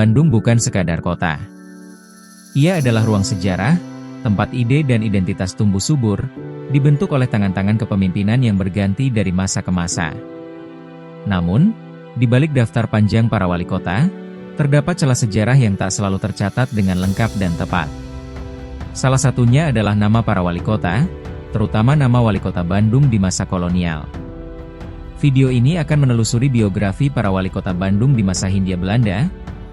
Bandung bukan sekadar kota. Ia adalah ruang sejarah, tempat ide dan identitas tumbuh subur, dibentuk oleh tangan-tangan kepemimpinan yang berganti dari masa ke masa. Namun, di balik daftar panjang para wali kota, terdapat celah sejarah yang tak selalu tercatat dengan lengkap dan tepat. Salah satunya adalah nama para wali kota, terutama nama wali kota Bandung di masa kolonial. Video ini akan menelusuri biografi para wali kota Bandung di masa Hindia Belanda,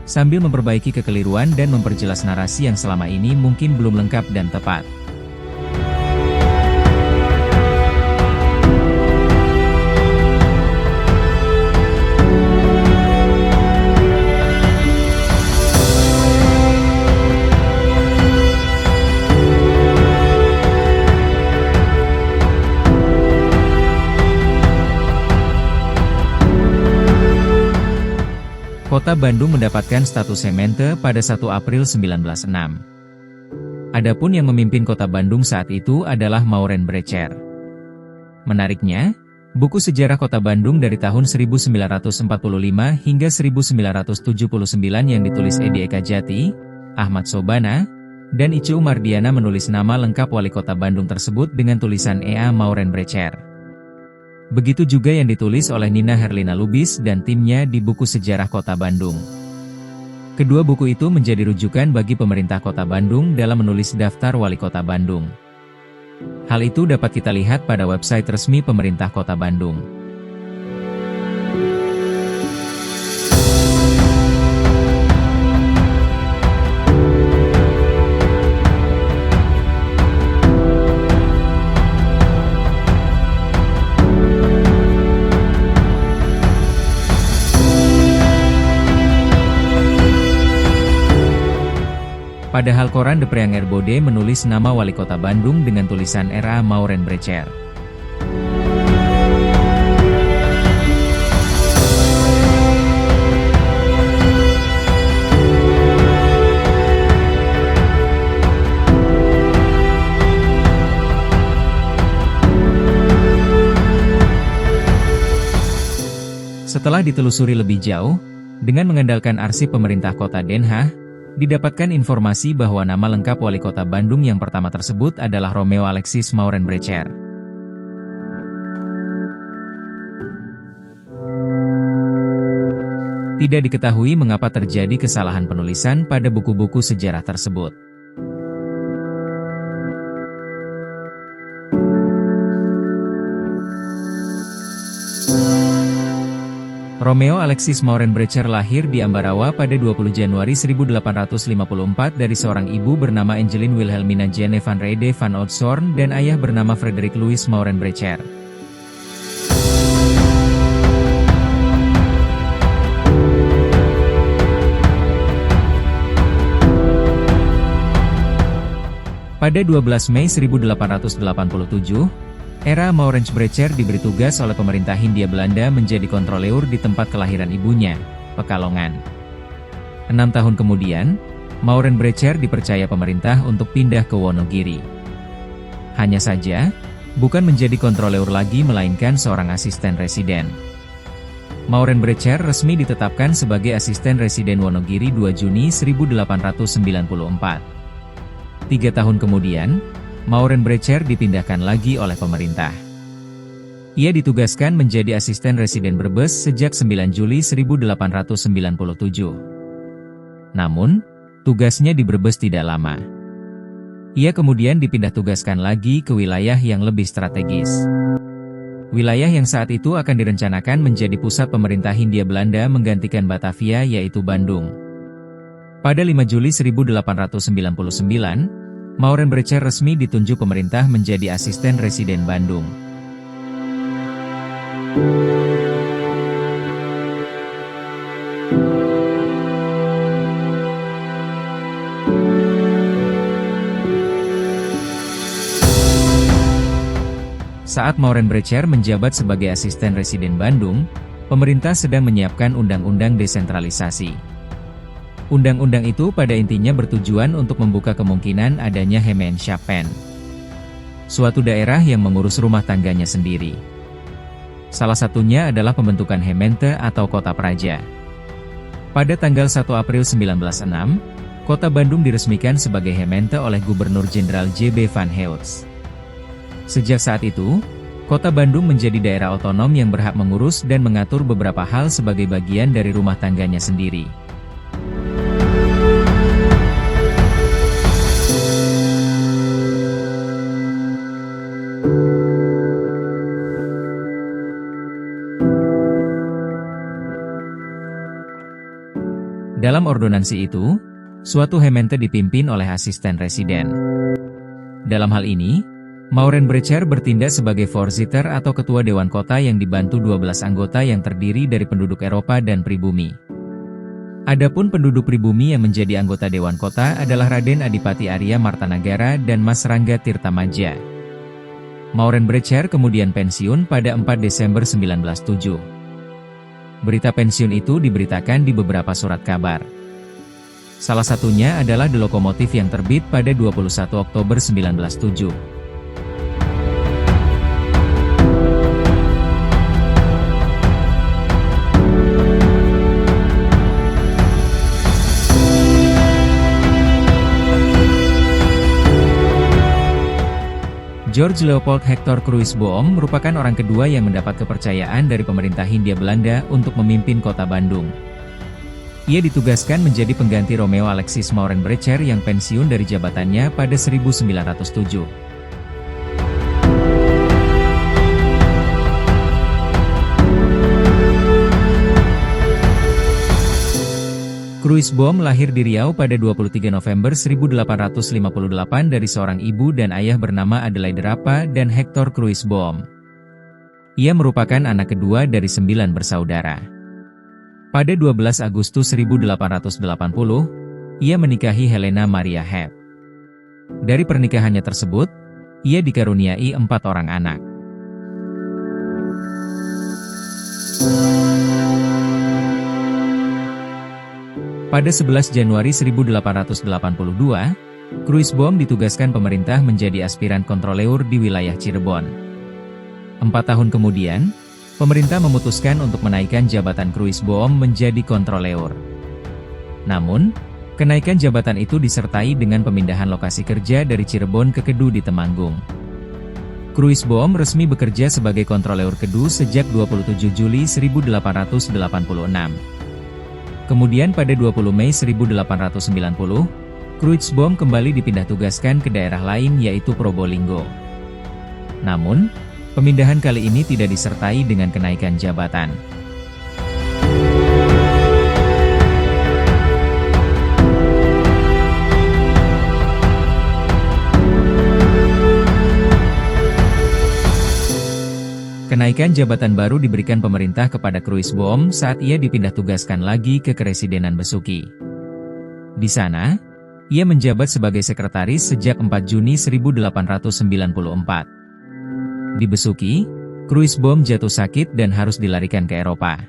sambil memperbaiki kekeliruan dan memperjelas narasi yang selama ini mungkin belum lengkap dan tepat. Kota Bandung mendapatkan status semente pada 1 April 1906. Adapun yang memimpin kota Bandung saat itu adalah Maureen Brecher. Menariknya, buku sejarah kota Bandung dari tahun 1945 hingga 1979 yang ditulis Edi Eka Jati, Ahmad Sobana, dan Ice Umardiana menulis nama lengkap wali kota Bandung tersebut dengan tulisan E.A. Maureen Brecher. Begitu juga yang ditulis oleh Nina Herlina Lubis dan timnya di buku Sejarah Kota Bandung. Kedua buku itu menjadi rujukan bagi pemerintah Kota Bandung dalam menulis daftar wali kota Bandung. Hal itu dapat kita lihat pada website resmi pemerintah Kota Bandung. Padahal koran The Priangair Bode menulis nama wali kota Bandung dengan tulisan R.A. Maureen Brecher. Setelah ditelusuri lebih jauh, dengan mengandalkan arsip pemerintah kota Den Haag, didapatkan informasi bahwa nama lengkap wali kota Bandung yang pertama tersebut adalah Romeo Alexis Maureen Brecher. Tidak diketahui mengapa terjadi kesalahan penulisan pada buku-buku sejarah tersebut. Romeo Alexis Maureen Brecher lahir di Ambarawa pada 20 Januari 1854 dari seorang ibu bernama Angeline Wilhelmina Jane van Rede van Oudtshoorn dan ayah bernama Frederik Louis Maureen Brecher. Pada 12 Mei 1887, R.A. Maureen Brecher diberi tugas oleh pemerintah Hindia Belanda menjadi kontroleur di tempat kelahiran ibunya, Pekalongan. 6 tahun kemudian, Maureen Brecher dipercaya pemerintah untuk pindah ke Wonogiri. Hanya saja, bukan menjadi kontroleur lagi melainkan seorang asisten residen. Maureen Brecher resmi ditetapkan sebagai asisten residen Wonogiri 2 Juni 1894. 3 tahun kemudian, Maureen Brecher dipindahkan lagi oleh pemerintah. Ia ditugaskan menjadi asisten residen Brebes sejak 9 Juli 1897. Namun, tugasnya di Brebes tidak lama. Ia kemudian dipindah tugaskan lagi ke wilayah yang lebih strategis. Wilayah yang saat itu akan direncanakan menjadi pusat pemerintah Hindia Belanda menggantikan Batavia yaitu Bandung. Pada 5 Juli 1899, Maureen Brecher resmi ditunjuk pemerintah menjadi asisten residen Bandung. Saat Maureen Brecher menjabat sebagai asisten residen Bandung, pemerintah sedang menyiapkan undang-undang desentralisasi. Undang-undang itu pada intinya bertujuan untuk membuka kemungkinan adanya Gemeenschapppen, suatu daerah yang mengurus rumah tangganya sendiri. Salah satunya adalah pembentukan gemeente atau kota praja. Pada tanggal 1 April 1906, Kota Bandung diresmikan sebagai Gemeente oleh Gubernur Jenderal J.B. van Heuts. Sejak saat itu, Kota Bandung menjadi daerah otonom yang berhak mengurus dan mengatur beberapa hal sebagai bagian dari rumah tangganya sendiri. Dalam ordonansi itu, suatu Gemeente dipimpin oleh asisten residen. Dalam hal ini, Maurenbrecher bertindak sebagai voorzitter atau ketua Dewan Kota yang dibantu 12 anggota yang terdiri dari penduduk Eropa dan pribumi. Adapun penduduk pribumi yang menjadi anggota Dewan Kota adalah Raden Adipati Arya Martanagara dan Mas Rangga Tirtamaja. Maurenbrecher kemudian pensiun pada 4 Desember 1907. Berita pensiun itu diberitakan di beberapa surat kabar. Salah satunya adalah The Lokomotif yang terbit pada 21 Oktober 1907. George Leopold Hector Cruijsboom merupakan orang kedua yang mendapat kepercayaan dari pemerintah Hindia Belanda untuk memimpin Kota Bandung. Ia ditugaskan menjadi pengganti Romeo Alexis Maurenbrecher yang pensiun dari jabatannya pada 1907. Cruijsboom lahir di Riau pada 23 November 1858 dari seorang ibu dan ayah bernama Adelaide Rapa dan Hector Cruijsboom. Ia merupakan anak kedua dari 9 bersaudara. Pada 12 Agustus 1880, ia menikahi Helena Maria Hebb. Dari pernikahannya tersebut, ia dikaruniai 4 orang anak. Pada 11 Januari 1882, Cruijsboom ditugaskan pemerintah menjadi aspiran kontroleur di wilayah Cirebon. 4 tahun kemudian, pemerintah memutuskan untuk menaikkan jabatan Cruijsboom menjadi kontroleur. Namun, kenaikan jabatan itu disertai dengan pemindahan lokasi kerja dari Cirebon ke Kedu di Temanggung. Cruijsboom resmi bekerja sebagai kontroleur Kedu sejak 27 Juli 1886. Kemudian pada 20 Mei 1890, Cruijsboom kembali dipindah tugaskan ke daerah lain yaitu Probolinggo. Namun, pemindahan kali ini tidak disertai dengan kenaikan jabatan. Kenaikan jabatan baru diberikan pemerintah kepada Cruijsboom saat ia dipindah tugaskan lagi ke Keresidenan Besuki. Di sana, ia menjabat sebagai sekretaris sejak 4 Juni 1894. Di Besuki, Cruijsboom jatuh sakit dan harus dilarikan ke Eropa.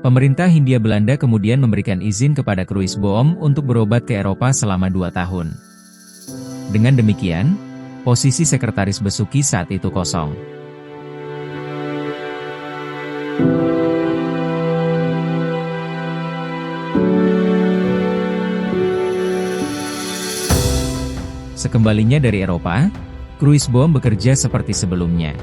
Pemerintah Hindia Belanda kemudian memberikan izin kepada Cruijsboom untuk berobat ke Eropa selama 2 tahun. Dengan demikian, posisi sekretaris Besuki saat itu kosong. Sekembalinya dari Eropa, Cruijsboom bekerja seperti sebelumnya.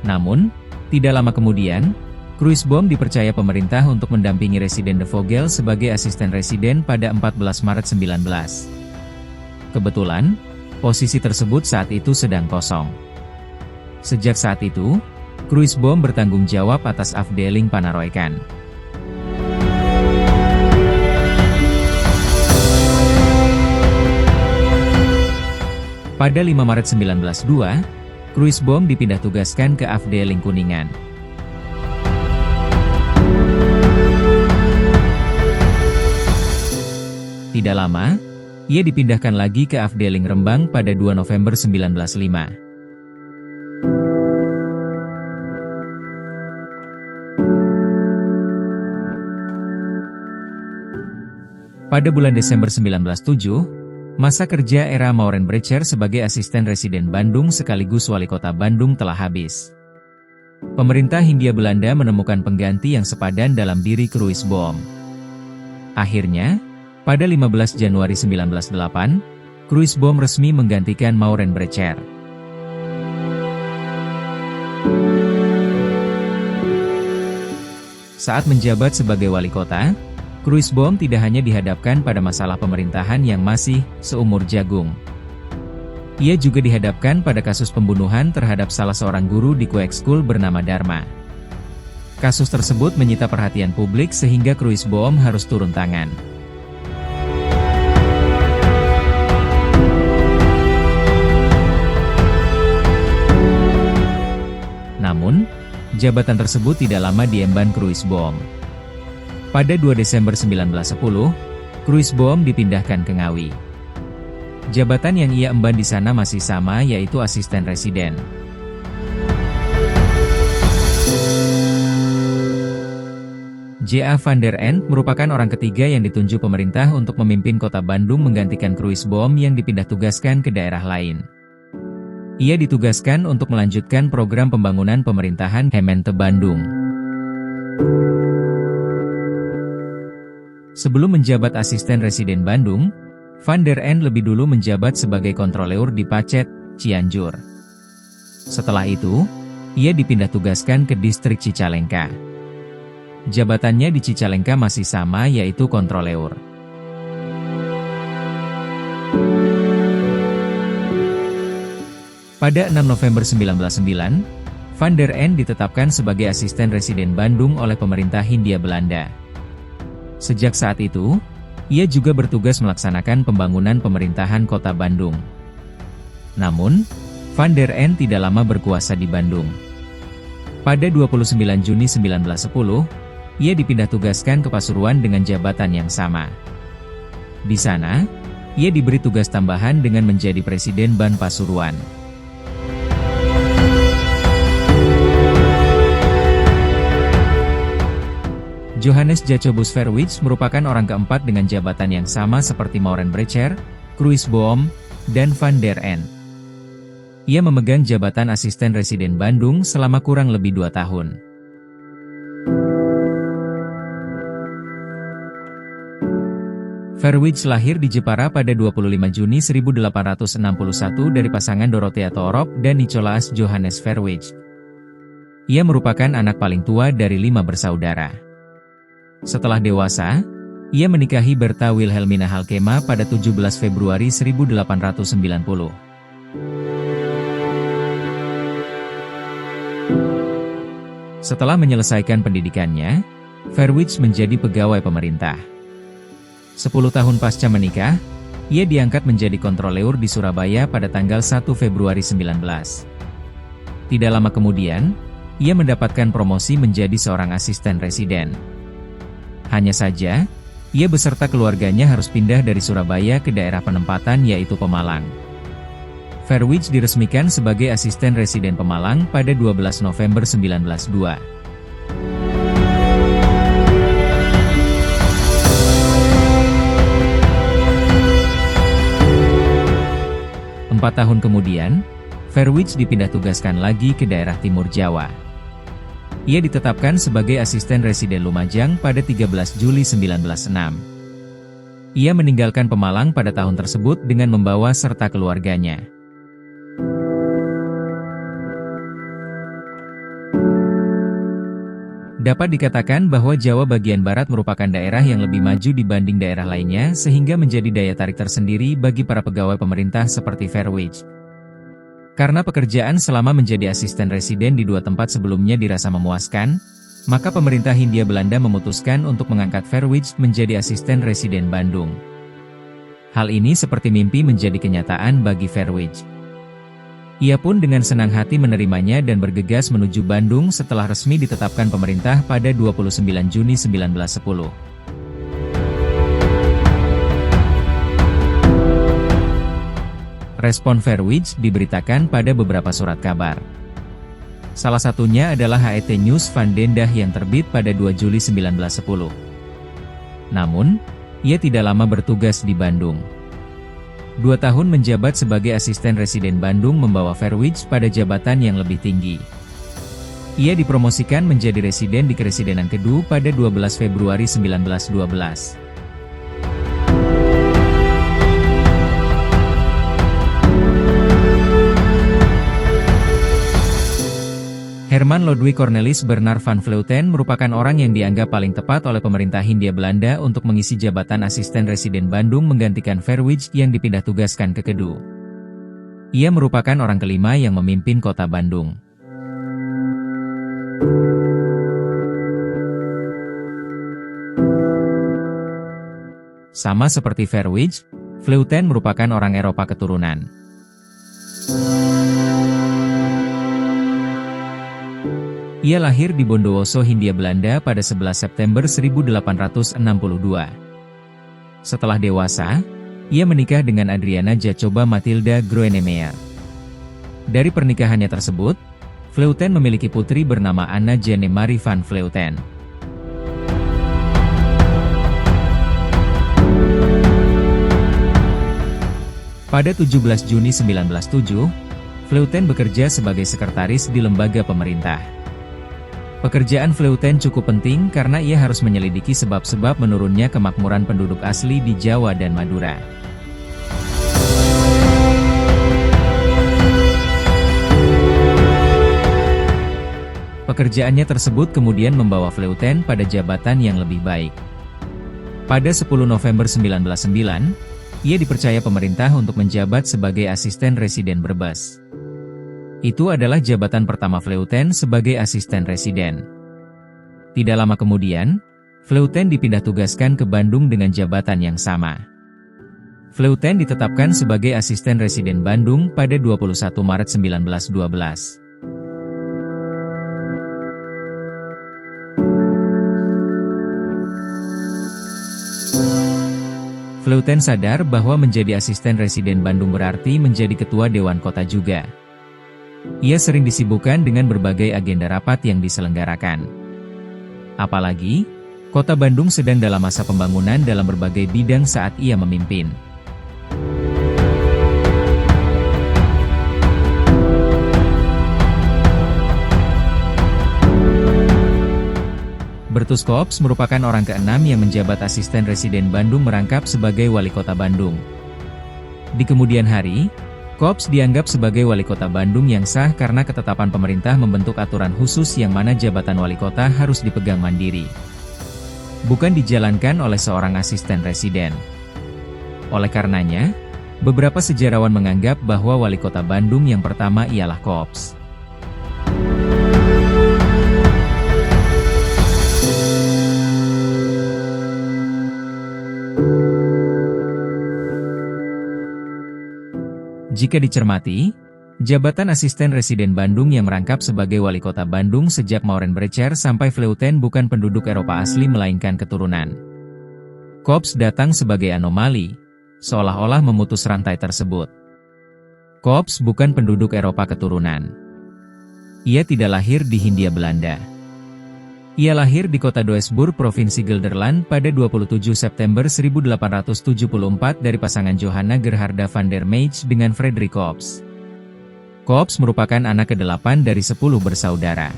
Namun, tidak lama kemudian, Cruijsboom dipercaya pemerintah untuk mendampingi Residen de Vogel sebagai asisten residen pada 14 Maret 19. Kebetulan, posisi tersebut saat itu sedang kosong. Sejak saat itu, Cruijsboom bertanggung jawab atas afdeling Panaroikan. Pada 5 Maret 1902, Cruijsboom dipindah tugaskan ke afdeling Kuningan. Tidak lama, ia dipindahkan lagi ke afdeling Rembang pada 2 November 1905. Pada bulan Desember 1907, masa kerja era Maurenbrecher sebagai asisten residen Bandung sekaligus wali kota Bandung telah habis. Pemerintah Hindia Belanda menemukan pengganti yang sepadan dalam diri Cruijsboom. Akhirnya, pada 15 Januari 1908, Kruisboom resmi menggantikan Maureen Brecher. Saat menjabat sebagai wali kota, Kruisboom tidak hanya dihadapkan pada masalah pemerintahan yang masih seumur jagung. Ia juga dihadapkan pada kasus pembunuhan terhadap salah seorang guru di Kweek School bernama Dharma. Kasus tersebut menyita perhatian publik sehingga Kruisboom harus turun tangan. Namun, jabatan tersebut tidak lama diemban Kruisboom. Pada 2 Desember 1910, Kruisboom dipindahkan ke Ngawi. Jabatan yang ia emban di sana masih sama, yaitu asisten residen. J.A. van der End merupakan orang ketiga yang ditunjuk pemerintah untuk memimpin kota Bandung menggantikan Kruisboom yang dipindah tugaskan ke daerah lain. Ia ditugaskan untuk melanjutkan program pembangunan pemerintahan Gemeente Bandung. Sebelum menjabat asisten residen Bandung, van der End lebih dulu menjabat sebagai kontroleur di Pacet, Cianjur. Setelah itu, ia dipindah tugaskan ke distrik Cicalengka. Jabatannya di Cicalengka masih sama, yaitu kontroleur. Pada 6 November 1909, van der End ditetapkan sebagai asisten residen Bandung oleh pemerintah Hindia Belanda. Sejak saat itu, ia juga bertugas melaksanakan pembangunan pemerintahan kota Bandung. Namun, van der End tidak lama berkuasa di Bandung. Pada 29 Juni 1910, ia dipindah tugaskan ke Pasuruan dengan jabatan yang sama. Di sana, ia diberi tugas tambahan dengan menjadi Presiden Ban Pasuruan. Johannes Jacobus Verwijck merupakan orang keempat dengan jabatan yang sama seperti Maureen Brecher, Kruisboom, dan van der End. Ia memegang jabatan asisten residen Bandung selama kurang lebih 2 tahun. Verwijck lahir di Jepara pada 25 Juni 1861 dari pasangan Dorothea Thorop dan Nicolaas Johannes Verwijck. Ia merupakan anak paling tua dari 5 bersaudara. Setelah dewasa, ia menikahi Bertha Wilhelmina Halkema pada 17 Februari 1890. Setelah menyelesaikan pendidikannya, Verwijck menjadi pegawai pemerintah. 10 tahun pasca menikah, ia diangkat menjadi kontroleur di Surabaya pada tanggal 1 Februari 19. Tidak lama kemudian, ia mendapatkan promosi menjadi seorang asisten residen. Hanya saja, ia beserta keluarganya harus pindah dari Surabaya ke daerah penempatan yaitu Pemalang. Verwijck diresmikan sebagai asisten residen Pemalang pada 12 November 1902. Empat tahun kemudian, Verwijck dipindah tugaskan lagi ke daerah Timur Jawa. Ia ditetapkan sebagai asisten residen Lumajang pada 13 Juli 1906. Ia meninggalkan Pemalang pada tahun tersebut dengan membawa serta keluarganya. Dapat dikatakan bahwa Jawa bagian Barat merupakan daerah yang lebih maju dibanding daerah lainnya sehingga menjadi daya tarik tersendiri bagi para pegawai pemerintah seperti Verwijck. Karena pekerjaan selama menjadi asisten residen di 2 tempat sebelumnya dirasa memuaskan, maka pemerintah Hindia Belanda memutuskan untuk mengangkat Verwijck menjadi asisten residen Bandung. Hal ini seperti mimpi menjadi kenyataan bagi Verwijck. Ia pun dengan senang hati menerimanya dan bergegas menuju Bandung setelah resmi ditetapkan pemerintah pada 29 Juni 1910. Respon Verwijck diberitakan pada beberapa surat kabar. Salah satunya adalah HET News van Dendah yang terbit pada 2 Juli 1910. Namun, ia tidak lama bertugas di Bandung. 2 tahun menjabat sebagai asisten residen Bandung membawa Verwijck pada jabatan yang lebih tinggi. Ia dipromosikan menjadi residen di Keresidenan Kedu pada 12 Februari 1912. Herman Ludwig Cornelis Bernard van Vleuten merupakan orang yang dianggap paling tepat oleh pemerintah Hindia Belanda untuk mengisi jabatan asisten residen Bandung menggantikan Verwijck yang dipindah tugaskan ke Kedu. Ia merupakan orang kelima yang memimpin kota Bandung. Sama seperti Verwijck, Vleuten merupakan orang Eropa keturunan. Ia lahir di Bondowoso, Hindia Belanda pada 11 September 1862. Setelah dewasa, ia menikah dengan Adriana Jacoba Matilda Groenemeyer. Dari pernikahannya tersebut, Vleuten memiliki putri bernama Anna Jane Marie van Vleuten. Pada 17 Juni 1907, Vleuten bekerja sebagai sekretaris di lembaga pemerintah. Pekerjaan Vleuten cukup penting karena ia harus menyelidiki sebab-sebab menurunnya kemakmuran penduduk asli di Jawa dan Madura. Pekerjaannya tersebut kemudian membawa Vleuten pada jabatan yang lebih baik. Pada 10 November 1909, ia dipercaya pemerintah untuk menjabat sebagai asisten residen Brebes. Itu adalah jabatan pertama Vleuten sebagai asisten residen. Tidak lama kemudian, Vleuten dipindah tugaskan ke Bandung dengan jabatan yang sama. Vleuten ditetapkan sebagai asisten residen Bandung pada 21 Maret 1912. Vleuten sadar bahwa menjadi asisten residen Bandung berarti menjadi ketua Dewan Kota juga. Ia sering disibukkan dengan berbagai agenda rapat yang diselenggarakan. Apalagi, kota Bandung sedang dalam masa pembangunan dalam berbagai bidang saat ia memimpin. Bertus Kops merupakan orang ke-6 yang menjabat asisten residen Bandung merangkap sebagai wali kota Bandung. Di kemudian hari, Kops dianggap sebagai wali kota Bandung yang sah karena ketetapan pemerintah membentuk aturan khusus yang mana jabatan wali kota harus dipegang mandiri. Bukan dijalankan oleh seorang asisten residen. Oleh karenanya, beberapa sejarawan menganggap bahwa wali kota Bandung yang pertama ialah Kops. Jika dicermati, jabatan asisten residen Bandung yang merangkap sebagai wali kota Bandung sejak Maureen Brecher sampai Vleuten bukan penduduk Eropa asli melainkan keturunan. Kops datang sebagai anomali, seolah-olah memutus rantai tersebut. Kops bukan penduduk Eropa keturunan. Ia tidak lahir di Hindia Belanda. Ia lahir di kota Doesburg, Provinsi Gelderland pada 27 September 1874 dari pasangan Johanna Gerharda van der Meij dengan Frederik Kops. Kops merupakan anak ke-8 dari 10 bersaudara.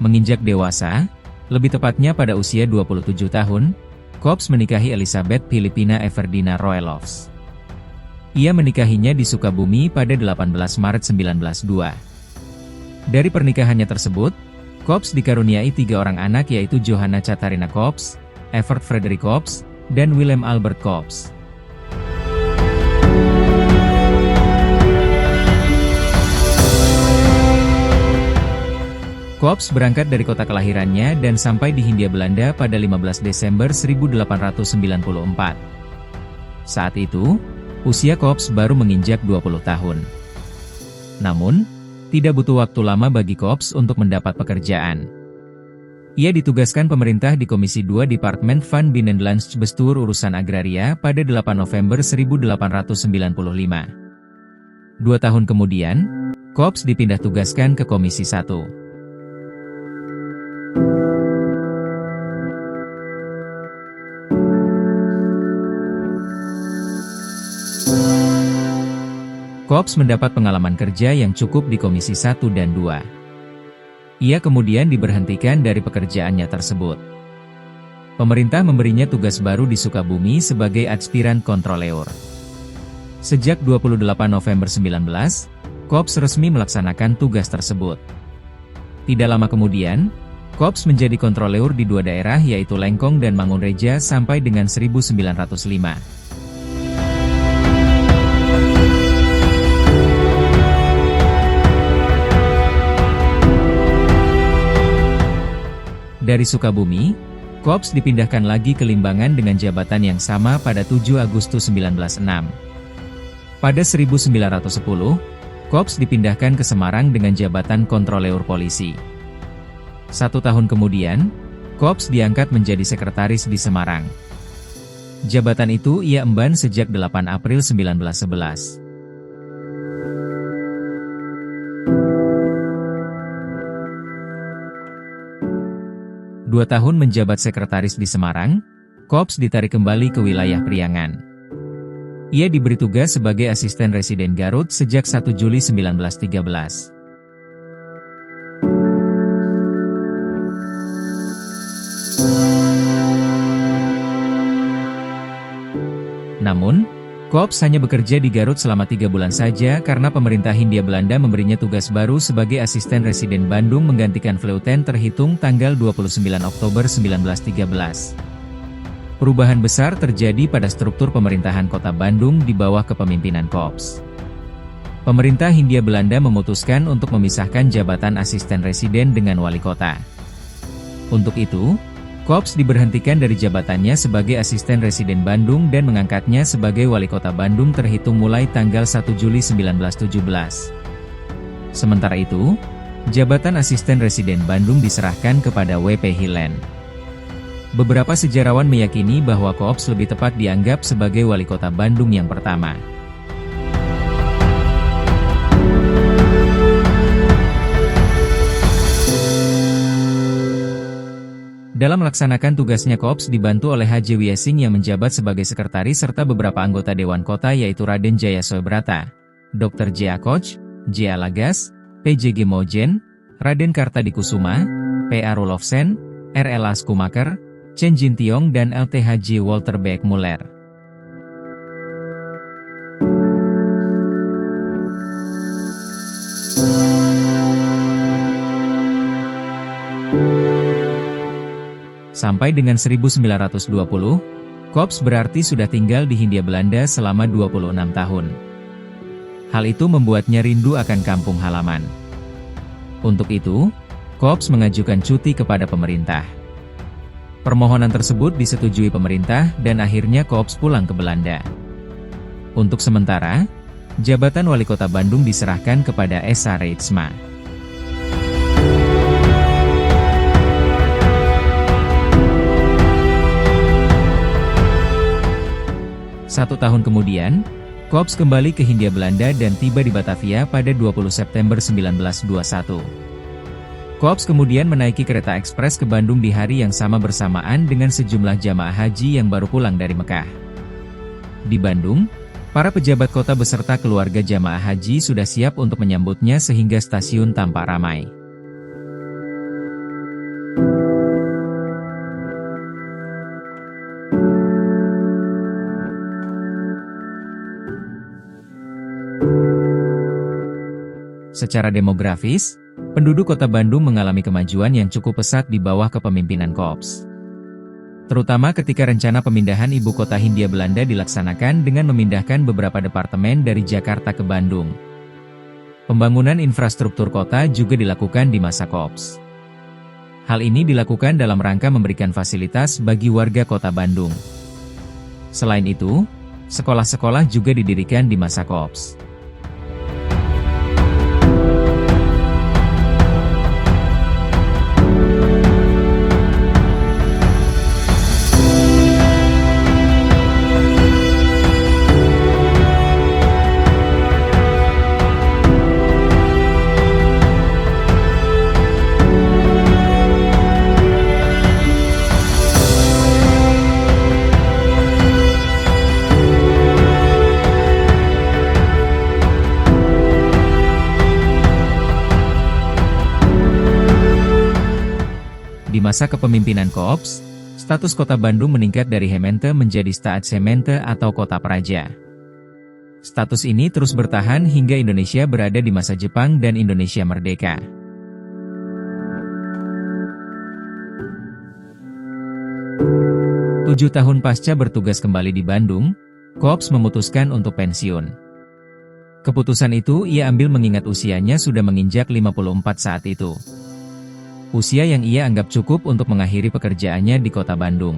Menginjak dewasa, lebih tepatnya pada usia 27 tahun, Kops menikahi Elizabeth Philippina Everdina Roelofs. Ia menikahinya di Sukabumi pada 18 Maret 1902. Dari pernikahannya tersebut, Kops dikaruniai 3 orang anak yaitu Johanna Catharina Kops, Evert Frederik Kops, dan Willem Albert Kops. Kops berangkat dari kota kelahirannya dan sampai di Hindia Belanda pada 15 Desember 1894. Saat itu, usia Kops baru menginjak 20 tahun. Namun, tidak butuh waktu lama bagi Kops untuk mendapat pekerjaan. Ia ditugaskan pemerintah di Komisi 2 Departemen van Binnenlandsbestuur Urusan Agraria pada 8 November 1895. 2 tahun kemudian, Kops dipindah tugaskan ke Komisi 1. Kops mendapat pengalaman kerja yang cukup di Komisi 1 dan 2. Ia kemudian diberhentikan dari pekerjaannya tersebut. Pemerintah memberinya tugas baru di Sukabumi sebagai aspirant kontroleur. Sejak 28 November 19, Kops resmi melaksanakan tugas tersebut. Tidak lama kemudian, Kops menjadi kontroleur di dua daerah yaitu Lengkong dan Mangunreja sampai dengan 1905. Dari Sukabumi, Kops dipindahkan lagi ke Limbangan dengan jabatan yang sama pada 7 Agustus 1906. Pada 1910, Kops dipindahkan ke Semarang dengan jabatan kontroleur polisi. 1 tahun kemudian, Kops diangkat menjadi sekretaris di Semarang. Jabatan itu ia emban sejak 8 April 1911. 2 tahun menjabat sekretaris di Semarang, Kops ditarik kembali ke wilayah Priangan. Ia diberi tugas sebagai asisten residen Garut sejak 1 Juli 1913. Namun, Kops hanya bekerja di Garut selama 3 bulan saja karena pemerintah Hindia Belanda memberinya tugas baru sebagai asisten residen Bandung menggantikan Vleuten terhitung tanggal 29 Oktober 1913. Perubahan besar terjadi pada struktur pemerintahan kota Bandung di bawah kepemimpinan Kops. Pemerintah Hindia Belanda memutuskan untuk memisahkan jabatan asisten residen dengan wali kota. Untuk itu, Kops diberhentikan dari jabatannya sebagai asisten residen Bandung dan mengangkatnya sebagai wali kota Bandung terhitung mulai tanggal 1 Juli 1917. Sementara itu, jabatan asisten residen Bandung diserahkan kepada W.P. Hilen. Beberapa sejarawan meyakini bahwa Kops lebih tepat dianggap sebagai wali kota Bandung yang pertama. Dalam melaksanakan tugasnya Kops dibantu oleh H.J. Wiesing yang menjabat sebagai sekretaris serta beberapa anggota Dewan Kota yaitu Raden Jaya Soebrata, Dr. J.A. Koch, J.A. Lagas, P.J.G. Mojen, Raden Kartadikusuma, P.A. Rulofsen, R.L. Skumaker, Chen Jintiong dan L.T.H.J. Walter Beck Muller. Sampai dengan 1920, Kops berarti sudah tinggal di Hindia Belanda selama 26 tahun. Hal itu membuatnya rindu akan kampung halaman. Untuk itu, Kops mengajukan cuti kepada pemerintah. Permohonan tersebut disetujui pemerintah dan akhirnya Kops pulang ke Belanda. Untuk sementara, jabatan wali kota Bandung diserahkan kepada S.A. Reitsma. 1 tahun kemudian, Kops kembali ke Hindia Belanda dan tiba di Batavia pada 20 September 1921. Kops kemudian menaiki kereta ekspres ke Bandung di hari yang sama bersamaan dengan sejumlah jamaah haji yang baru pulang dari Mekah. Di Bandung, para pejabat kota beserta keluarga jamaah haji sudah siap untuk menyambutnya sehingga stasiun tampak ramai. Secara demografis, penduduk kota Bandung mengalami kemajuan yang cukup pesat di bawah kepemimpinan Kops. Terutama ketika rencana pemindahan ibu kota Hindia Belanda dilaksanakan dengan memindahkan beberapa departemen dari Jakarta ke Bandung. Pembangunan infrastruktur kota juga dilakukan di masa Kops. Hal ini dilakukan dalam rangka memberikan fasilitas bagi warga kota Bandung. Selain itu, sekolah-sekolah juga didirikan di masa Kops. Di masa kepemimpinan Kops, status kota Bandung meningkat dari Hemente menjadi Staatsgemeente atau kota praja. Status ini terus bertahan hingga Indonesia berada di masa Jepang dan Indonesia merdeka. 7 tahun pasca bertugas kembali di Bandung, Kops memutuskan untuk pensiun. Keputusan itu ia ambil mengingat usianya sudah menginjak 54 saat itu. Usia yang ia anggap cukup untuk mengakhiri pekerjaannya di kota Bandung.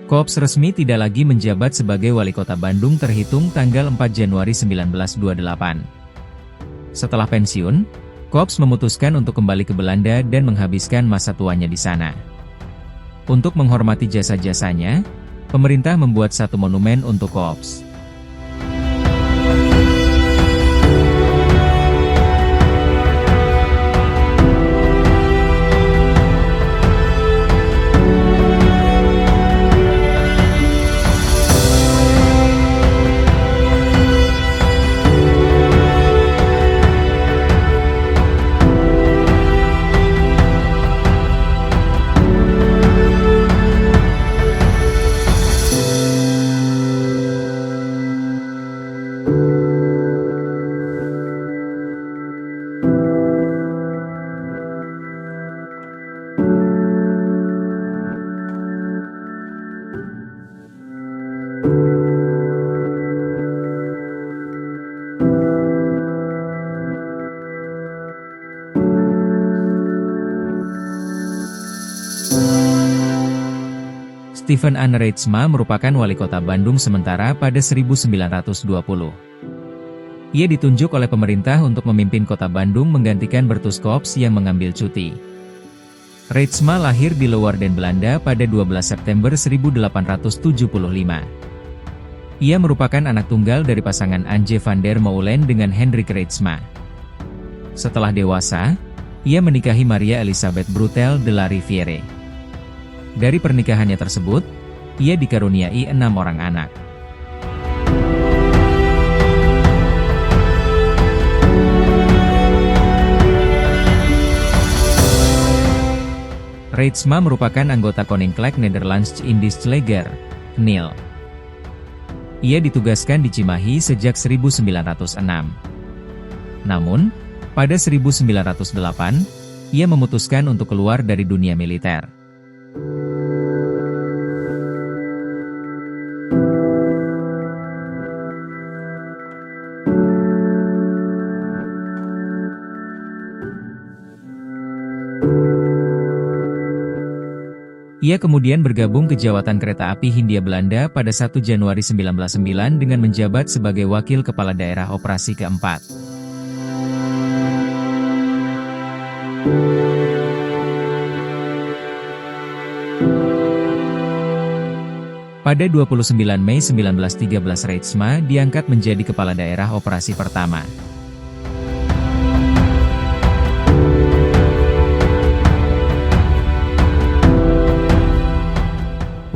Kops resmi tidak lagi menjabat sebagai wali kota Bandung terhitung tanggal 4 Januari 1928. Setelah pensiun, Kops memutuskan untuk kembali ke Belanda dan menghabiskan masa tuanya di sana. Untuk menghormati jasa-jasanya, pemerintah membuat satu monumen untuk Kops. Stephen Ann Reitsma merupakan wali kota Bandung sementara pada 1920. Ia ditunjuk oleh pemerintah untuk memimpin kota Bandung menggantikan Bertus Kops yang mengambil cuti. Reitsma lahir di Leeuwarden, Belanda pada 12 September 1875. Ia merupakan anak tunggal dari pasangan Anje van der Meulen dengan Hendrik Reitsma. Setelah dewasa, ia menikahi Maria Elisabeth Brutel de la Rivière. Dari pernikahannya tersebut, ia dikaruniai 6 orang anak. Reitsma merupakan anggota Koninklijk Nederlands-Indisch Leger, KNIL. Ia ditugaskan di Cimahi sejak 1906. Namun, pada 1908, ia memutuskan untuk keluar dari dunia militer. Ia kemudian bergabung ke Jawatan Kereta Api Hindia Belanda pada 1 Januari 1909 dengan menjabat sebagai Wakil Kepala Daerah Operasi keempat. Pada 29 Mei 1913 Reitsma diangkat menjadi Kepala Daerah Operasi pertama.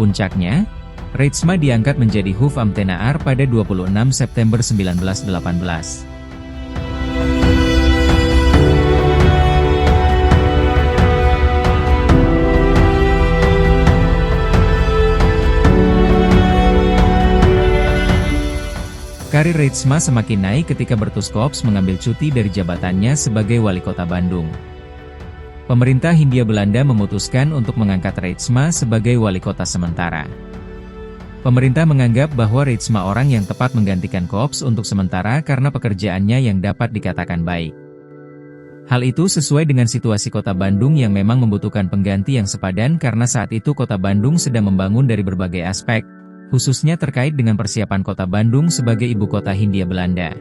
Puncaknya, Reitsma diangkat menjadi Hoofambtenaar pada 26 September 1918. Karir Reitsma semakin naik ketika Bertus Kops mengambil cuti dari jabatannya sebagai wali kota Bandung. Pemerintah Hindia Belanda memutuskan untuk mengangkat Reitsma sebagai wali kota sementara. Pemerintah menganggap bahwa Reitsma orang yang tepat menggantikan Kops untuk sementara karena pekerjaannya yang dapat dikatakan baik. Hal itu sesuai dengan situasi kota Bandung yang memang membutuhkan pengganti yang sepadan karena saat itu kota Bandung sedang membangun dari berbagai aspek, khususnya terkait dengan persiapan kota Bandung sebagai ibu kota Hindia Belanda.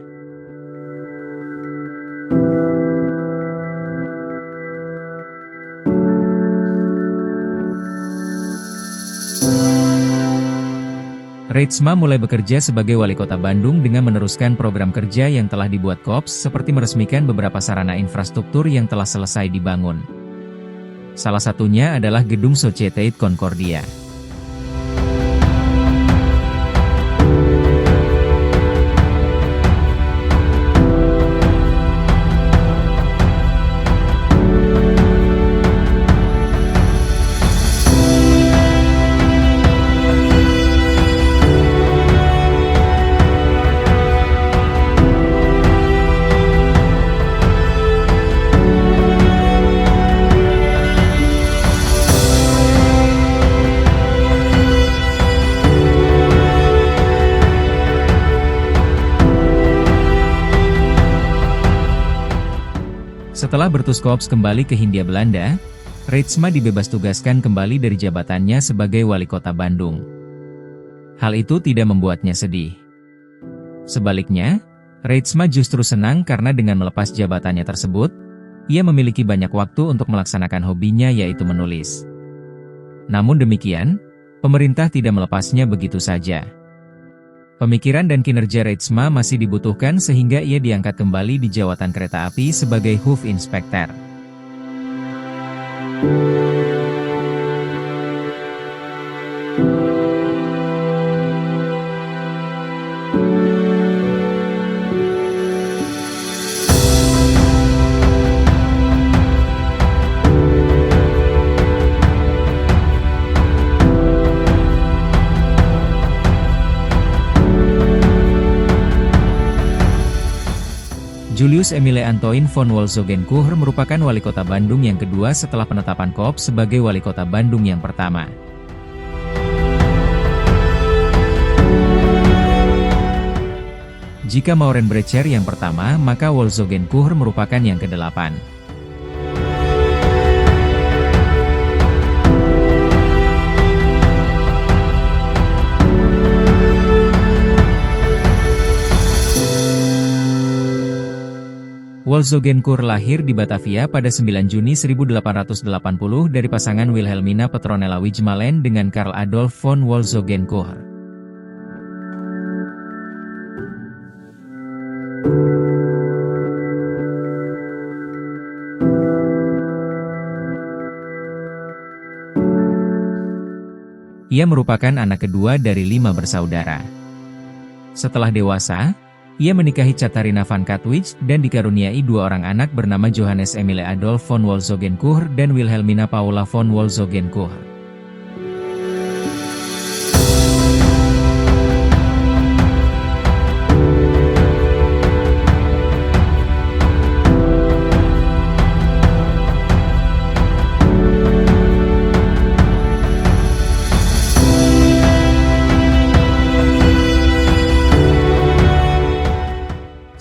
Reitsma mulai bekerja sebagai wali kota Bandung dengan meneruskan program kerja yang telah dibuat Kops seperti meresmikan beberapa sarana infrastruktur yang telah selesai dibangun. Salah satunya adalah Gedung Sociëteit Concordia. Setelah Bertuscoops kembali ke Hindia Belanda, Reitsma dibebas tugaskan kembali dari jabatannya sebagai wali kota Bandung. Hal itu tidak membuatnya sedih. Sebaliknya, Reitsma justru senang karena dengan melepas jabatannya tersebut, ia memiliki banyak waktu untuk melaksanakan hobinya yaitu menulis. Namun demikian, pemerintah tidak melepasnya begitu saja. Pemikiran dan kinerja Reitsma masih dibutuhkan sehingga ia diangkat kembali di jawatan kereta api sebagai Hoof Inspector. Julius Emile Antoine von Wolzogen-Kuhr merupakan wali kota Bandung yang kedua setelah penetapan Koop sebagai wali kota Bandung yang pertama. Jika Maureen Brecher yang pertama, maka Wolzogen-Kuhr merupakan yang kedelapan. Wolzogen-Kuhr lahir di Batavia pada 9 Juni 1880 dari pasangan Wilhelmina Petronella Wijmalen dengan Karl Adolf von Wolzogen-Kuhr. Ia merupakan anak kedua dari 5 bersaudara. Setelah dewasa, ia menikahi Catharina van Katwijk dan dikaruniai 2 orang anak bernama Johannes Emile Adolf von Wolzogen-Kuhr dan Wilhelmina Paula von Wolzogen-Kuhr.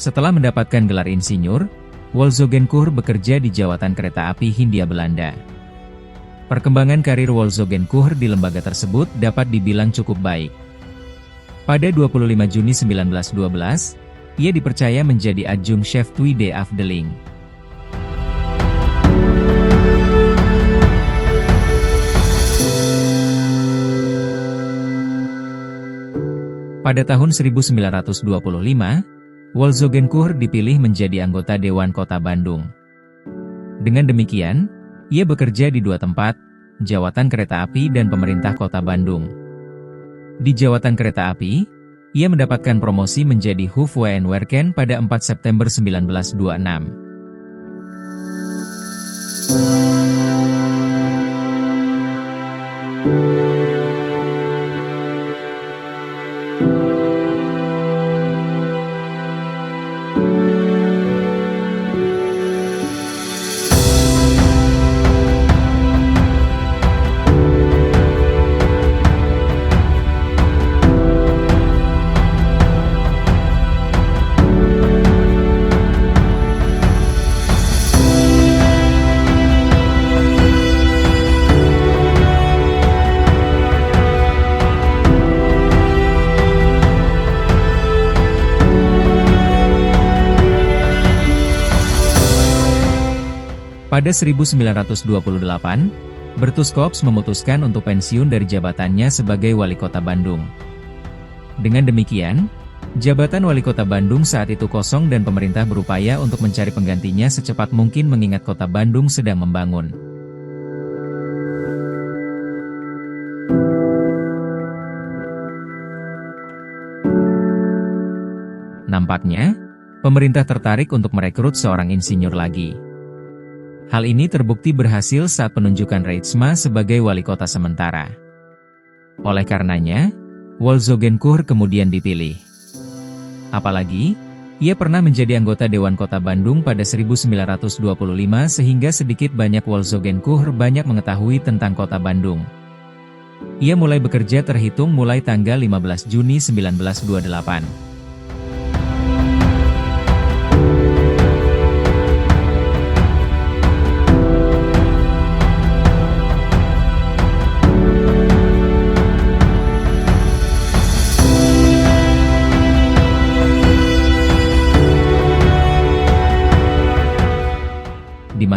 Setelah mendapatkan gelar insinyur, Wolzogen-Kuhr bekerja di jawatan kereta api Hindia Belanda. Perkembangan karir Wolzogen-Kuhr di lembaga tersebut dapat dibilang cukup baik. Pada 25 Juni 1912, ia dipercaya menjadi adjunct chef tweede afdeling. Pada tahun 1925, Wolzogen-Kuhr dipilih menjadi anggota Dewan Kota Bandung. Dengan demikian, ia bekerja di 2 tempat, Jawatan Kereta Api dan Pemerintah Kota Bandung. Di Jawatan Kereta Api, ia mendapatkan promosi menjadi Hoofdwerken pada 4 September 1926. Pada 1928, Bertuscoops memutuskan untuk pensiun dari jabatannya sebagai wali kota Bandung. Dengan demikian, jabatan wali kota Bandung saat itu kosong dan pemerintah berupaya untuk mencari penggantinya secepat mungkin mengingat kota Bandung sedang membangun. Nampaknya, pemerintah tertarik untuk merekrut seorang insinyur lagi. Hal ini terbukti berhasil saat penunjukan Reitsma sebagai wali kota sementara. Oleh karenanya, Wolzogen-Kuhr kemudian dipilih. Apalagi, ia pernah menjadi anggota Dewan Kota Bandung pada 1925 sehingga sedikit banyak Wolzogen-Kuhr banyak mengetahui tentang kota Bandung. Ia mulai bekerja terhitung mulai tanggal 15 Juni 1928.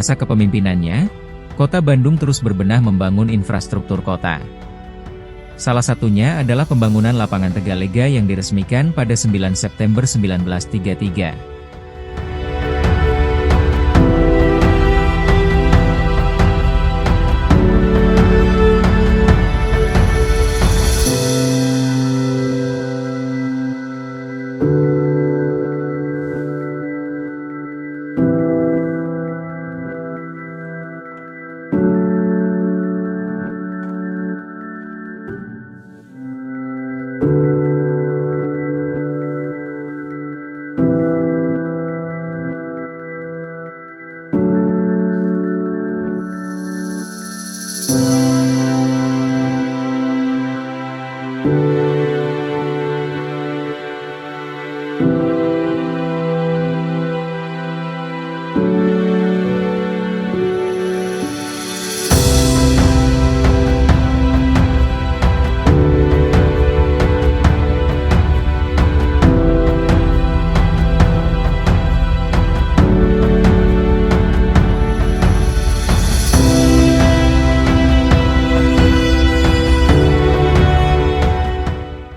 masa kepemimpinannya, Kota Bandung terus berbenah membangun infrastruktur kota. Salah satunya adalah pembangunan lapangan Tegalega yang diresmikan pada 9 September 1933.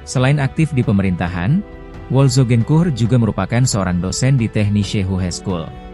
Selain aktif di pemerintahan, Wolzogenkuhr juga merupakan seorang dosen di Technische Hochschule.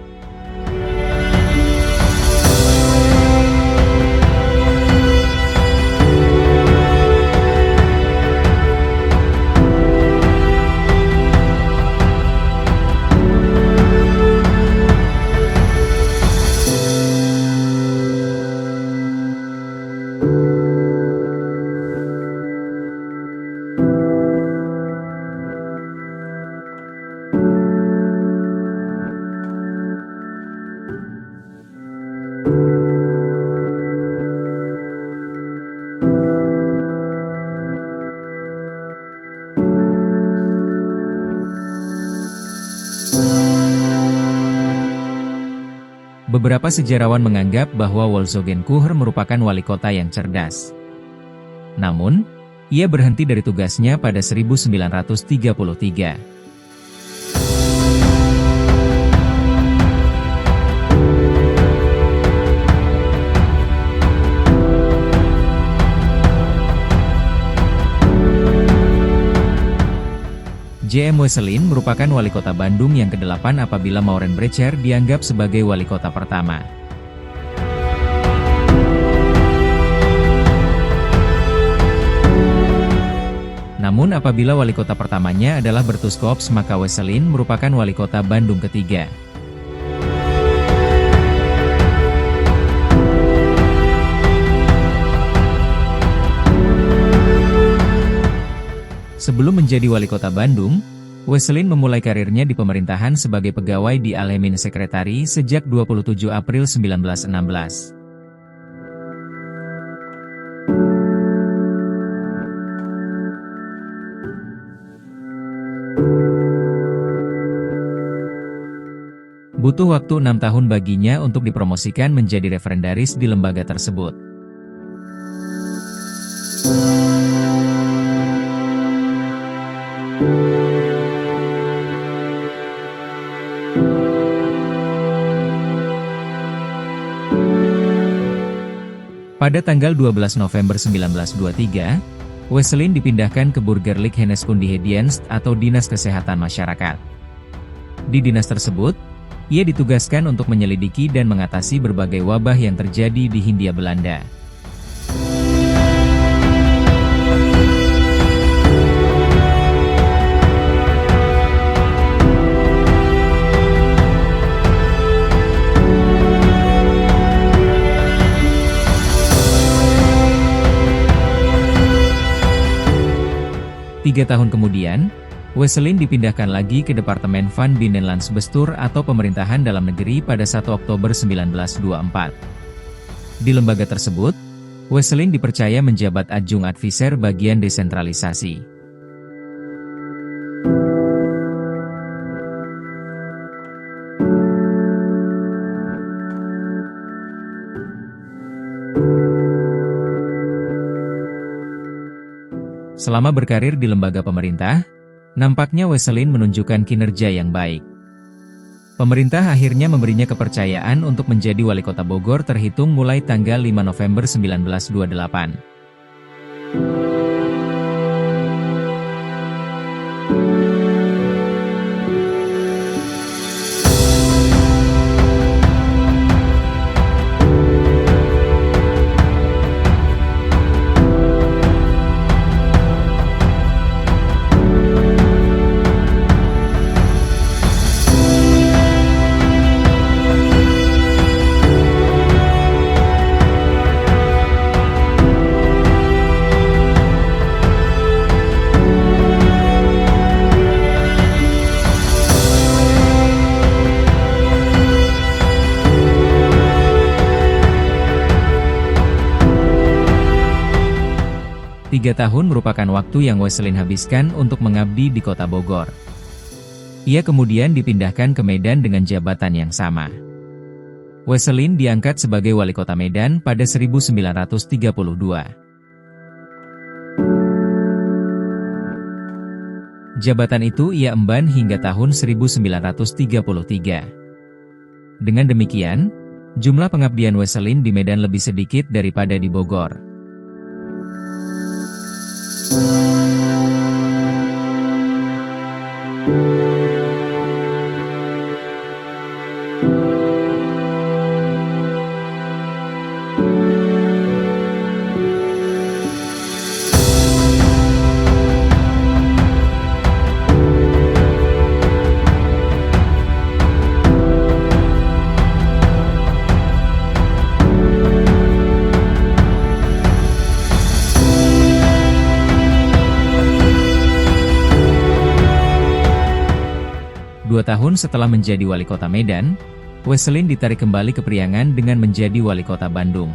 Beberapa sejarawan menganggap bahwa Wolzogenkuhr merupakan wali kota yang cerdas. Namun, ia berhenti dari tugasnya pada 1933. J.M. Wesselin merupakan wali kota Bandung yang ke-8 apabila Maureen Brecher dianggap sebagai wali kota pertama. Namun apabila wali kota pertamanya adalah Bertus Kops, maka Wesselin merupakan wali kota Bandung ketiga. Sebelum menjadi wali kota Bandung, Wesselin memulai karirnya di pemerintahan sebagai pegawai di Algemene Sekretari sejak 27 April 1916. Butuh waktu 6 tahun baginya untuk dipromosikan menjadi referendaris di lembaga tersebut. Pada tanggal 12 November 1923, Wesselin dipindahkan ke Burgerlijk Geneeskundigedienst atau Dinas Kesehatan Masyarakat. Di dinas tersebut, ia ditugaskan untuk menyelidiki dan mengatasi berbagai wabah yang terjadi di Hindia Belanda. Tiga tahun kemudian, Wesselin dipindahkan lagi ke Departemen Van Binnenlandsbestuur atau Pemerintahan Dalam Negeri pada 1 Oktober 1924. Di lembaga tersebut, Wesselin dipercaya menjabat adjung advisor bagian desentralisasi. Selama berkarir di lembaga pemerintah, nampaknya Wesselin menunjukkan kinerja yang baik. Pemerintah akhirnya memberinya kepercayaan untuk menjadi wali kota Bogor terhitung mulai tanggal 5 November 1928. Tiga tahun merupakan waktu yang Wesselin habiskan untuk mengabdi di kota Bogor. Ia kemudian dipindahkan ke Medan dengan jabatan yang sama. Wesselin diangkat sebagai wali kota Medan pada 1932. Jabatan itu ia emban hingga tahun 1933. Dengan demikian, jumlah pengabdian Wesselin di Medan lebih sedikit daripada di Bogor. Dua tahun setelah menjadi wali kota Medan, Wesselin ditarik kembali ke Priangan dengan menjadi wali kota Bandung.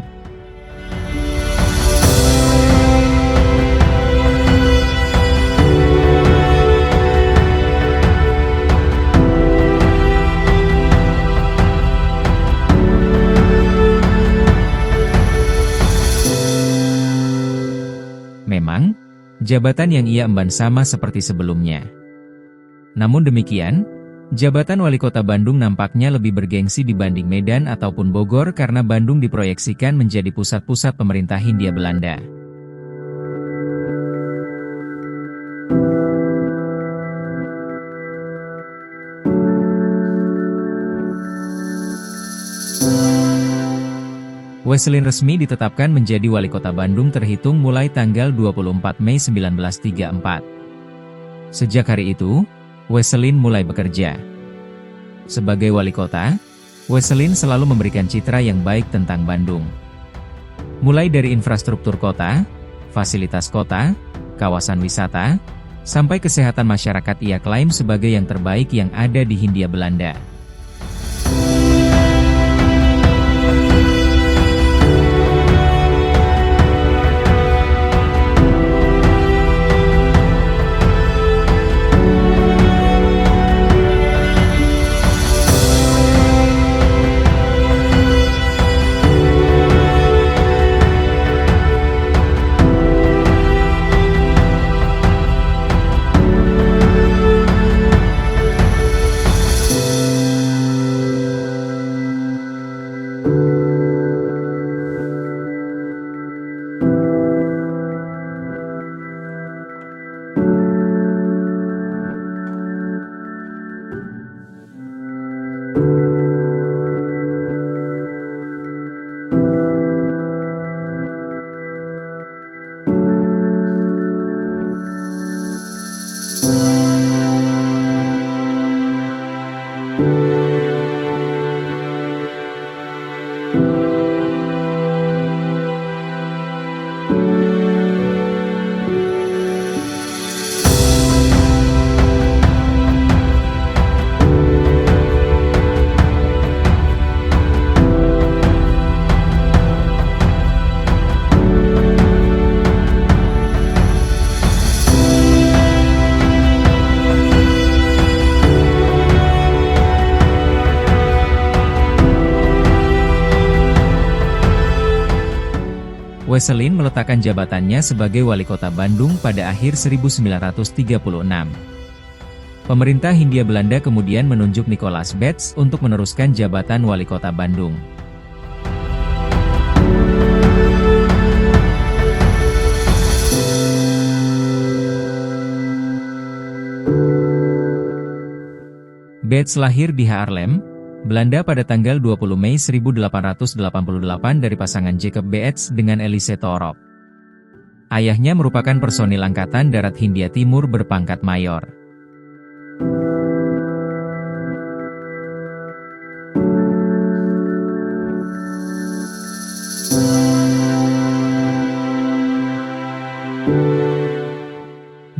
Memang, jabatan yang ia emban sama seperti sebelumnya. Namun demikian, jabatan wali kota Bandung nampaknya lebih bergengsi dibanding Medan ataupun Bogor karena Bandung diproyeksikan menjadi pusat-pusat pemerintah Hindia Belanda. Wesselin resmi ditetapkan menjadi wali kota Bandung terhitung mulai tanggal 24 Mei 1934. Sejak hari itu, Wesselin mulai bekerja. Sebagai wali kota, Wesselin selalu memberikan citra yang baik tentang Bandung. Mulai dari infrastruktur kota, fasilitas kota, kawasan wisata, sampai kesehatan masyarakat ia klaim sebagai yang terbaik yang ada di Hindia Belanda. Wesselin meletakkan jabatannya sebagai wali kota Bandung pada akhir 1936. Pemerintah Hindia Belanda kemudian menunjuk Nicolaas Beets untuk meneruskan jabatan Wali Kota Bandung. Beets lahir di Haarlem, Belanda pada tanggal 20 Mei 1888 dari pasangan Jacob Beets dengan Elise Thorop. Ayahnya merupakan personil Angkatan Darat Hindia Timur berpangkat mayor.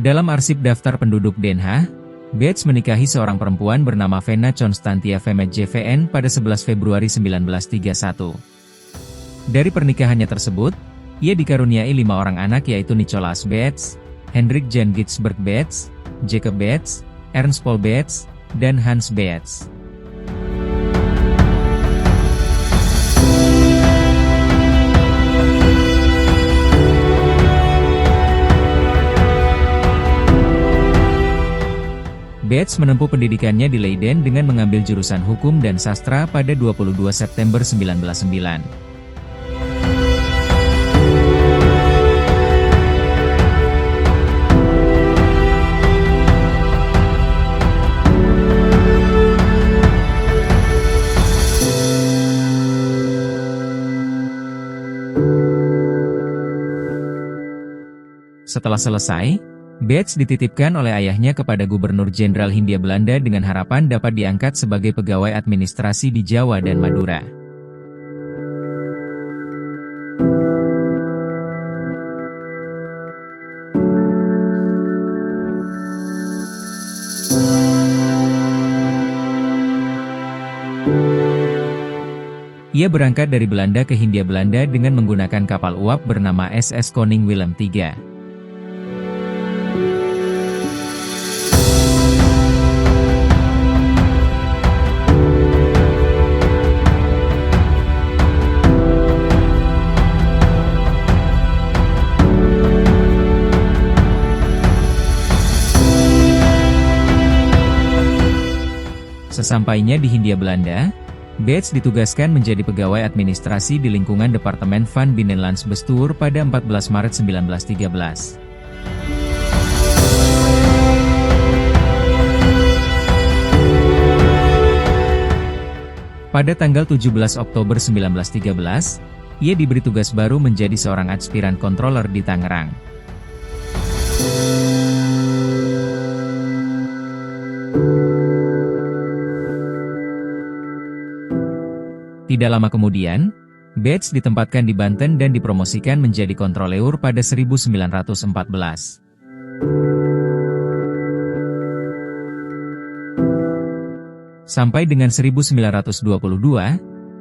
Dalam arsip daftar penduduk Den Haag, Beets menikahi seorang perempuan bernama Vena Constantia Vermette JVN pada 11 Februari 1931. Dari pernikahannya tersebut, ia dikaruniai 5 orang anak yaitu Nicolaas Beets, Hendrik Jan Gitsberg Beets, Jacob Beets, Ernst Paul Beets, dan Hans Beets. Beets menempuh pendidikannya di Leiden dengan mengambil jurusan Hukum dan Sastra pada 22 September 1909. Setelah selesai, Beets dititipkan oleh ayahnya kepada Gubernur Jenderal Hindia Belanda dengan harapan dapat diangkat sebagai pegawai administrasi di Jawa dan Madura. Ia berangkat dari Belanda ke Hindia Belanda dengan menggunakan kapal uap bernama SS Koning Willem III. Sesampainya di Hindia Belanda, Beets ditugaskan menjadi pegawai administrasi di lingkungan Departemen van Binnenlands Bestuur pada 14 Maret 1913. Pada tanggal 17 Oktober 1913, ia diberi tugas baru menjadi seorang aspiran controller di Tangerang. Tidak lama kemudian, Beets ditempatkan di Banten dan dipromosikan menjadi kontroleur pada 1914. Sampai dengan 1922,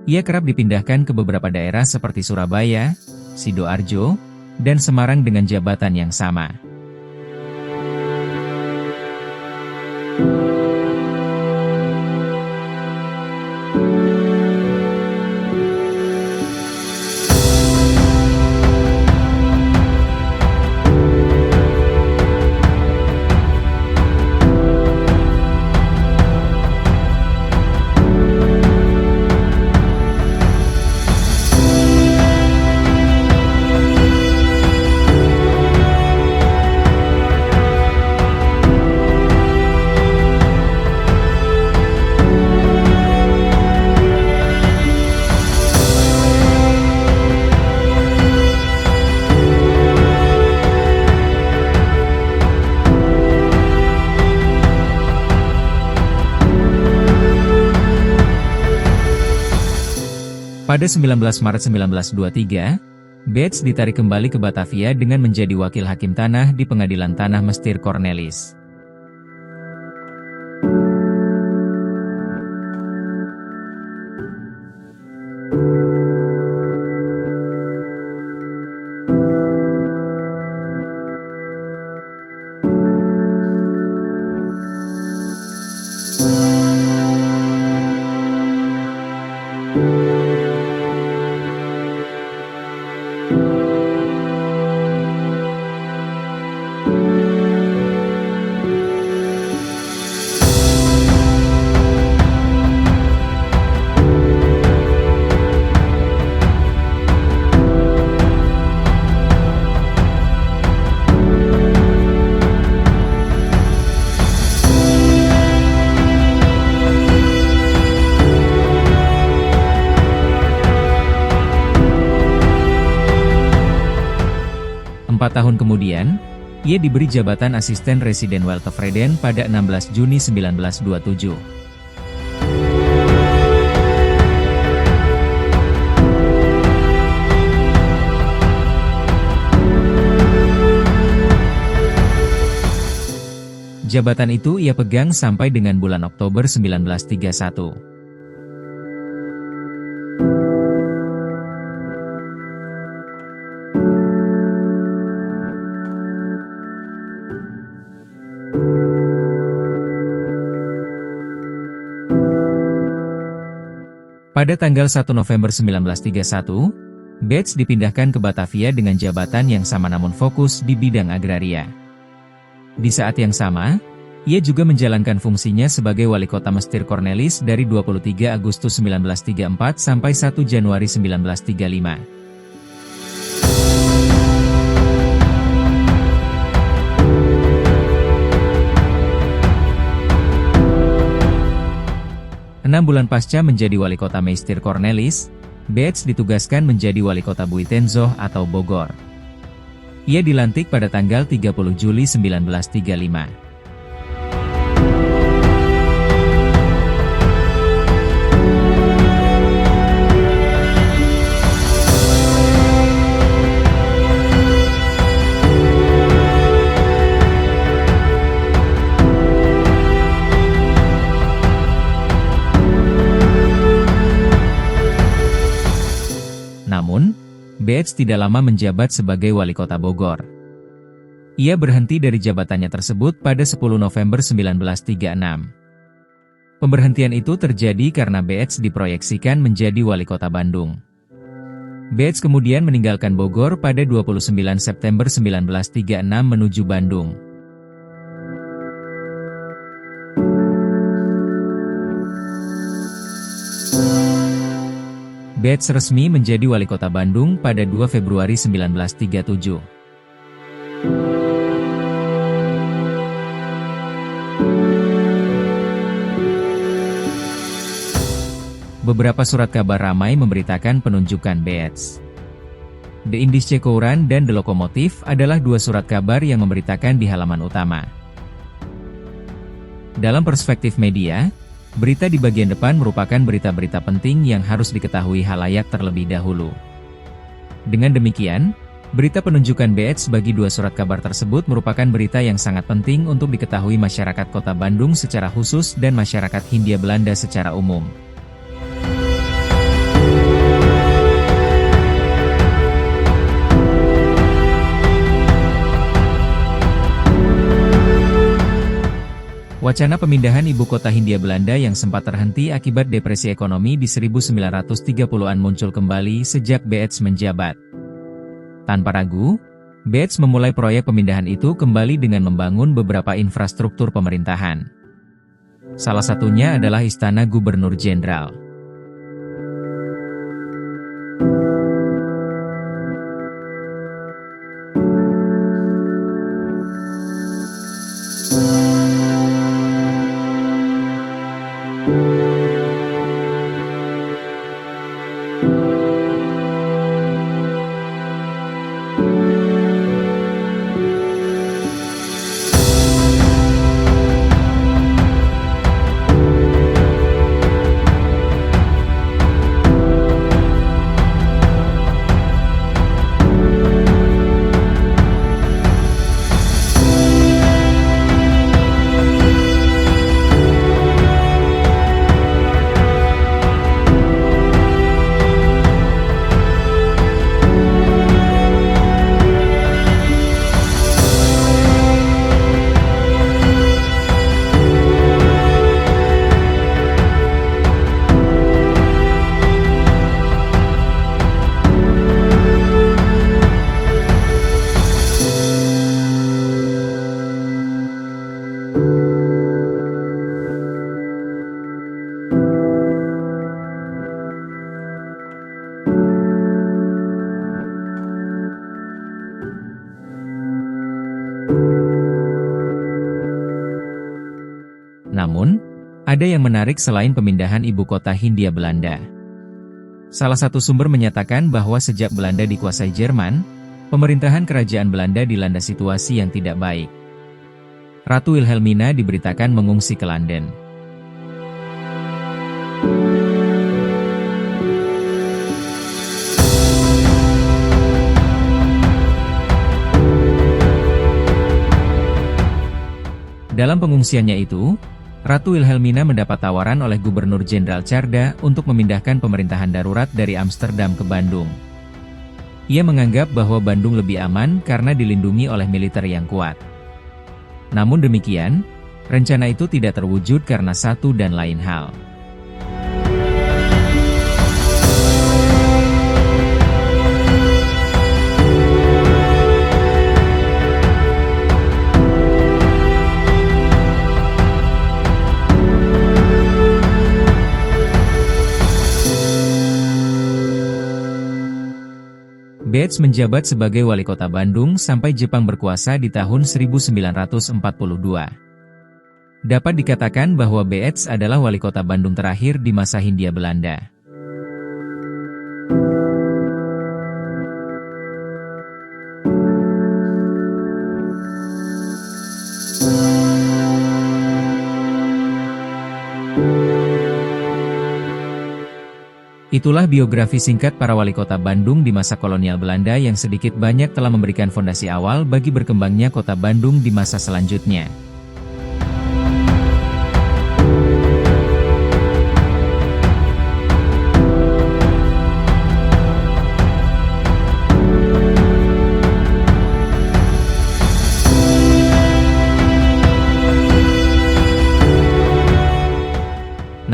ia kerap dipindahkan ke beberapa daerah seperti Surabaya, Sidoarjo, dan Semarang dengan jabatan yang sama. Pada 19 Maret 1923, Beets ditarik kembali ke Batavia dengan menjadi wakil hakim tanah di Pengadilan Tanah Mestir Cornelis. 4 tahun kemudian, ia diberi jabatan asisten residen Weltevreden pada 16 Juni 1927. Jabatan itu ia pegang sampai dengan bulan Oktober 1931. Pada tanggal 1 November 1931, Betz dipindahkan ke Batavia dengan jabatan yang sama namun fokus di bidang agraria. Di saat yang sama, ia juga menjalankan fungsinya sebagai wali kota Mestir Cornelis dari 23 Agustus 1934 sampai 1 Januari 1935. Enam bulan pasca menjadi wali kota Mestir Cornelis, Betz ditugaskan menjadi wali kota Buitenzoh atau Bogor. Ia dilantik pada tanggal 30 Juli 1935. Namun, Betz tidak lama menjabat sebagai wali kota Bogor. Ia berhenti dari jabatannya tersebut pada 10 November 1936. Pemberhentian itu terjadi karena Betz diproyeksikan menjadi wali kota Bandung. Betz kemudian meninggalkan Bogor pada 29 September 1936 menuju Bandung. Betz resmi menjadi wali kota Bandung pada 2 Februari 1937. Beberapa surat kabar ramai memberitakan penunjukan Betz. The Indische Courant dan The Lokomotif adalah dua surat kabar yang memberitakan di halaman utama. Dalam perspektif media, berita di bagian depan merupakan berita-berita penting yang harus diketahui halayak terlebih dahulu. Dengan demikian, berita penunjukan Betz bagi dua surat kabar tersebut merupakan berita yang sangat penting untuk diketahui masyarakat kota Bandung secara khusus dan masyarakat Hindia Belanda secara umum. Wacana pemindahan ibu kota Hindia Belanda yang sempat terhenti akibat depresi ekonomi di 1930-an muncul kembali sejak Betz menjabat. Tanpa ragu, Betz memulai proyek pemindahan itu kembali dengan membangun beberapa infrastruktur pemerintahan. Salah satunya adalah Istana Gubernur Jenderal. Namun, ada yang menarik selain pemindahan ibu kota Hindia Belanda. Salah satu sumber menyatakan bahwa sejak Belanda dikuasai Jerman, Pemerintahan kerajaan Belanda dilanda situasi yang tidak baik. Ratu Wilhelmina diberitakan mengungsi ke London. Dalam pengungsiannya itu, Ratu Wilhelmina mendapat tawaran oleh Gubernur Jenderal Tjarda untuk memindahkan pemerintahan darurat dari Amsterdam ke Bandung. Ia menganggap bahwa Bandung lebih aman karena dilindungi oleh militer yang kuat. Namun demikian, rencana itu tidak terwujud karena satu dan lain hal. Beetz menjabat sebagai wali kota Bandung sampai Jepang berkuasa di tahun 1942. Dapat dikatakan bahwa Beetz adalah wali kota Bandung terakhir di masa Hindia Belanda. Itulah biografi singkat para wali kota Bandung di masa kolonial Belanda yang sedikit banyak telah memberikan fondasi awal bagi berkembangnya kota Bandung di masa selanjutnya.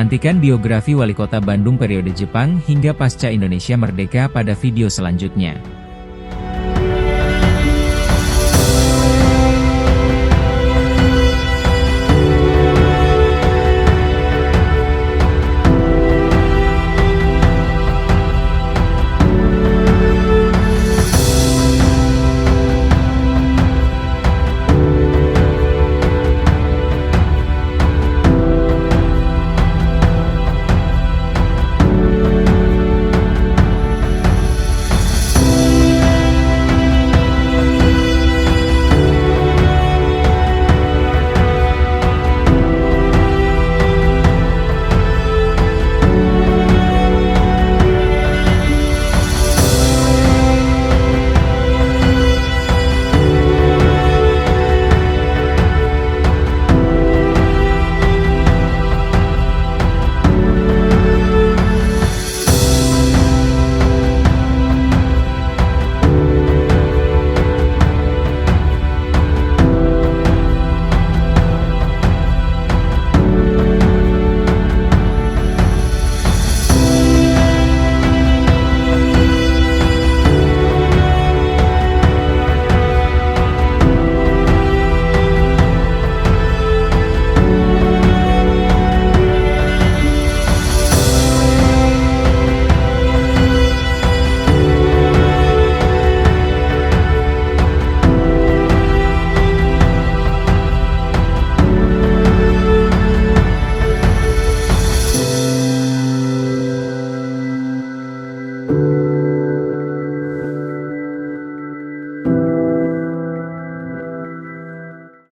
Nantikan biografi wali kota Bandung periode Jepang hingga pasca Indonesia merdeka pada video selanjutnya.